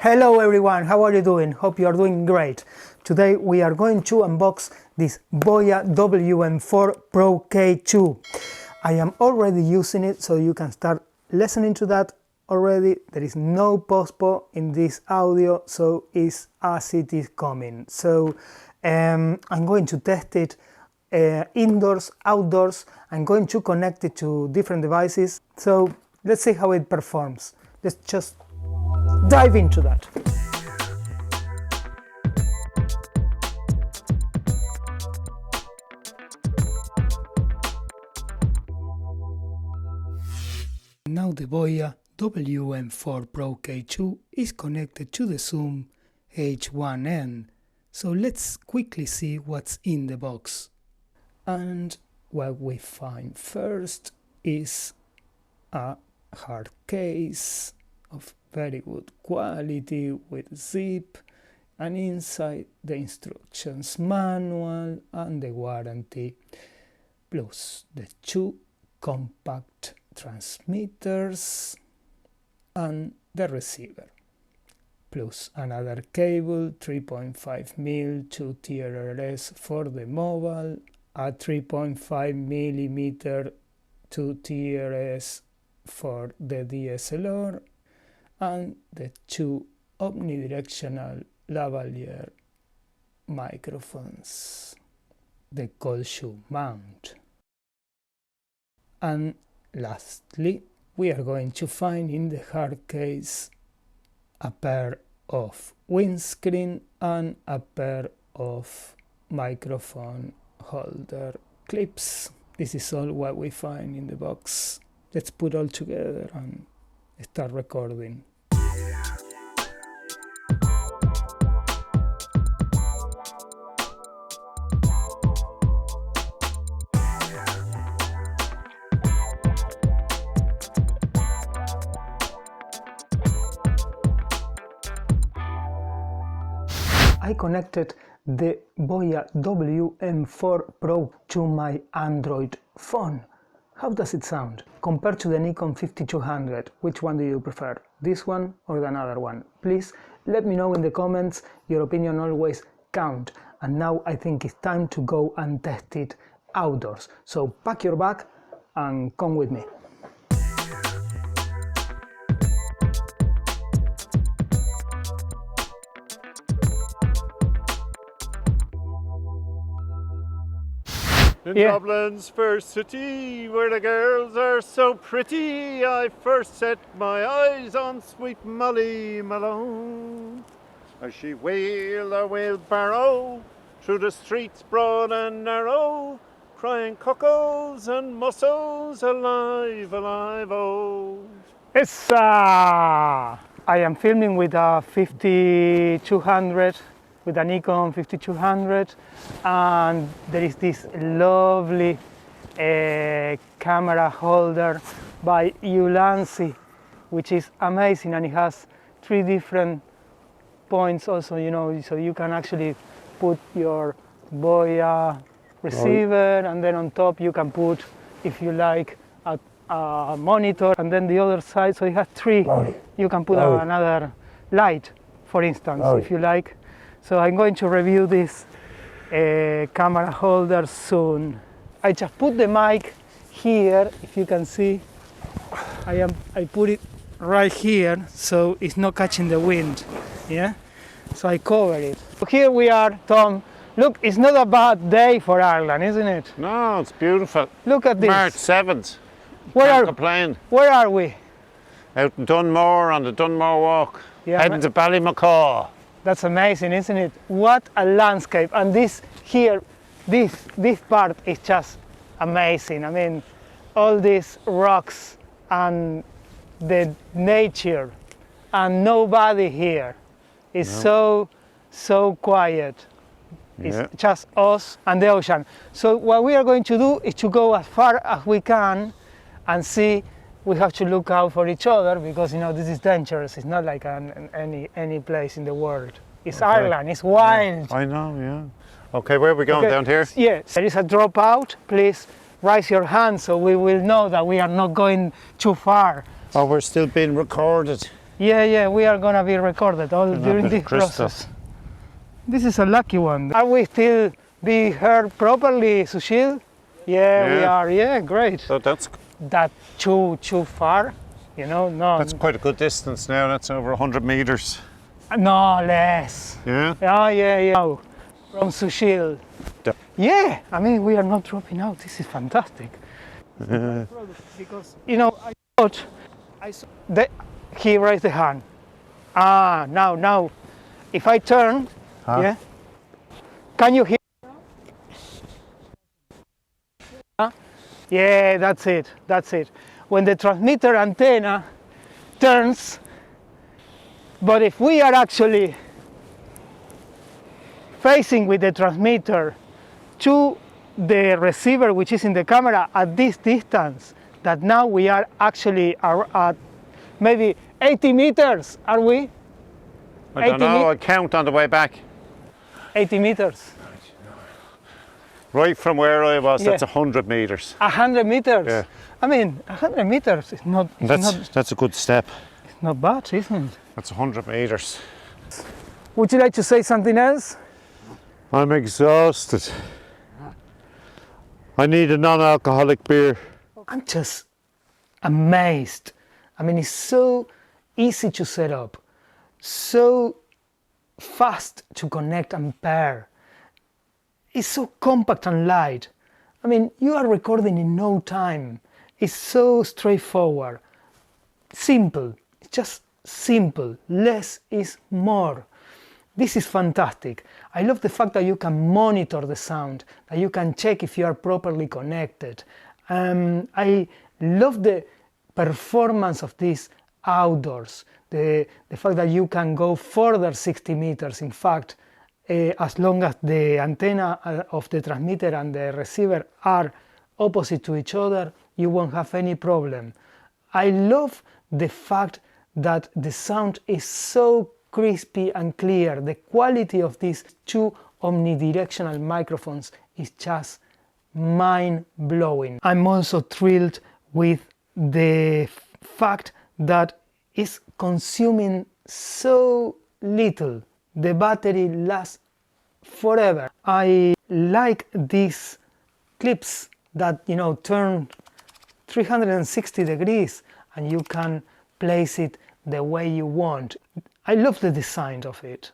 Hello everyone, how are you doing? Hope you are doing great. Today we are going to unbox this Boya BY-WM4 PRO-K2. I am already using it, so you can start listening to that already. There is no postpo in this audio, so it's as it is coming. So I'm going to test it indoors, outdoors. I'm going to connect it to different devices. So let's see how it performs. Let's just dive into that. Now the Boya BY-WM4 PRO-K2 is connected to the Zoom H1N. So let's quickly see what's in the box. And what we find first is a hard case of very good quality with zip, and inside the instructions manual and the warranty, plus the two compact transmitters and the receiver, plus another cable 3.5mm to TRS for the mobile, a 3.5mm to TRS for the DSLR, and the two omnidirectional lavalier microphones, the cold shoe mount. And lastly, we are going to find in the hard case a pair of windscreen and a pair of microphone holder clips. This is all what we find in the box. Let's put all together and start recording. I connected the Boya BY-WM4 Pro to my Android phone. How does it sound? Compared to the Nikon 5200, which one do you prefer? This one or the another one? Please let me know in the comments. Your opinion always counts. And now I think it's time to go and test it outdoors. So pack your bag and come with me. In Dublin's first city, where the girls are so pretty, I first set my eyes on sweet Molly Malone. As she wheeled her wheelbarrow through the streets broad and narrow, crying cockles and mussels, alive, alive, oh. I am filming with a 5200. With a Nikon 5200, and there is this lovely camera holder by Ulanzi, which is amazing, and it has 3 different points also, you know, so you can actually put your Boya receiver, and then on top you can put, if you like, a monitor, and then the other side, so it has 3. You can put another light, for instance, if you like. So I'm going to review this camera holder soon. I just put the mic here, if you can see. I put it right here, so it's not catching the wind. Yeah. So I cover it. So here we are, Tom. Look, it's not a bad day for Ireland, isn't it? No, it's beautiful. Look at this. March 7th. Where are we? Out in Dunmore on the Dunmore Walk. Yeah, heading to Ballymacaw. That's amazing, isn't it? What a landscape. And this here, this part is just amazing. I mean, all these rocks and the nature and nobody here. It's so quiet. It's just us and the ocean. So what we are going to do is to go as far as we can and see. We have to look out for each other because, you know, this is dangerous. It's not like any place in the world. It's Ireland, it's wild. Yeah, I know, yeah. Okay, where are we going? Down here? Yes, there is a dropout. Please raise your hand so we will know that we are not going too far. Oh, we're still being recorded. Yeah, we are gonna be recorded all during this process. This is a lucky one. Are we still be heard properly, Sushil? Yeah, we are. Yeah, great. So that's too far, you know? No. That's quite a good distance now. That's over 100 meters. No less. Yeah. Oh, yeah. Oh, from Sushil. Yeah, I mean, we are not dropping out. This is fantastic. Because, you know, I saw that he raised the hand. Now, if I turn, yeah, can you hear? Yeah, that's it. When the transmitter antenna turns, but if we are actually facing with the transmitter to the receiver, which is in the camera at this distance, that now we are actually at maybe 80 meters, are we? I don't know, I'll count on the way back. 80 meters. Right from where I was, that's 100 meters. 100 meters? Yeah. I mean, 100 meters is not... That's a good step. It's not bad, isn't it? That's 100 meters. Would you like to say something else? I'm exhausted. I need a non-alcoholic beer. I'm just amazed. I mean, it's so easy to set up, so fast to connect and pair. It's so compact and light. I mean, you are recording in no time. It's so straightforward. Simple. It's just simple. Less is more. This is fantastic. I love the fact that you can monitor the sound, that you can check if you are properly connected. I love the performance of this outdoors, the fact that you can go further 60 meters. In fact, as long as the antenna of the transmitter and the receiver are opposite to each other, you won't have any problem. I love the fact that the sound is so crispy and clear. The quality of these two omnidirectional microphones is just mind-blowing. I'm also thrilled with the fact that it's consuming so little. The battery lasts forever. I like these clips that, you know, turn 360 degrees and you can place it the way you want. I love the design of it.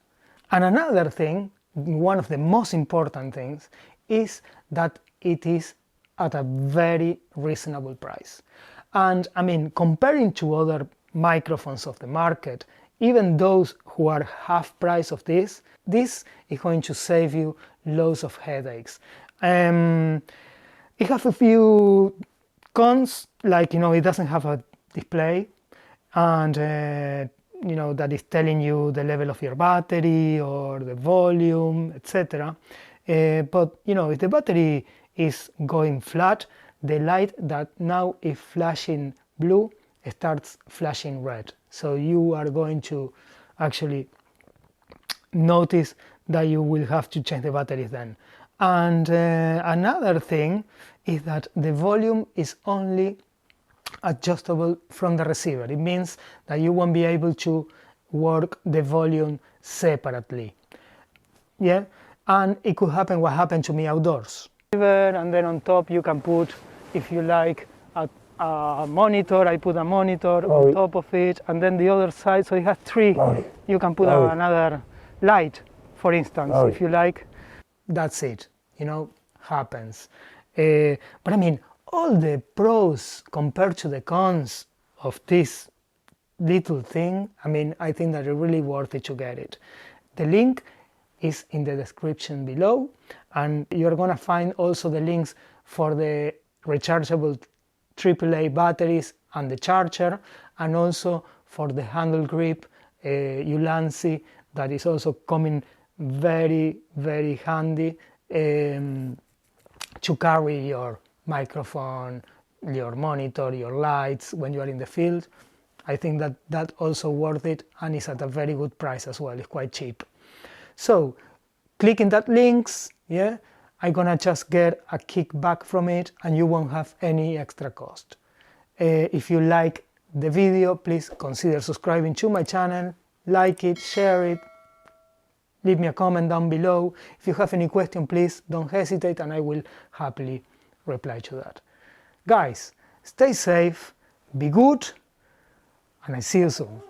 And another thing, one of the most important things, is that it is at a very reasonable price. And I mean, comparing to other microphones of the market, even those who are half price of this is going to save you loads of headaches. It has a few cons, like, you know, it doesn't have a display, and you know, that is telling you the level of your battery or the volume, etc. But you know, if the battery is going flat, the light that now is flashing blue starts flashing red. So you are going to actually notice that you will have to change the batteries then. And another thing is that the volume is only adjustable from the receiver. It means that you won't be able to work the volume separately. Yeah, and it could happen what happened to me outdoors. And then on top you can put, if you like, a monitor. I put a monitor on top of it, and then the other side, so it has three. You can put another light, for instance, if you like. That's it, you know, happens. But I mean, all the pros compared to the cons of this little thing, I mean, I think that it's really worth it to get it. The link is in the description below, and you're gonna find also the links for the rechargeable AAA batteries and the charger, and also for the handle grip Ulanzi, that is also coming very, very handy to carry your microphone, your monitor, your lights when you are in the field. I think that that's also worth it, and it's at a very good price as well. It's quite cheap. So clicking that links, yeah, I'm gonna just get a kickback from it, and you won't have any extra cost. If you like the video, please consider subscribing to my channel, like it, share it, leave me a comment down below. If you have any question, please don't hesitate and I will happily reply to that. Guys, stay safe, be good, and I see you soon.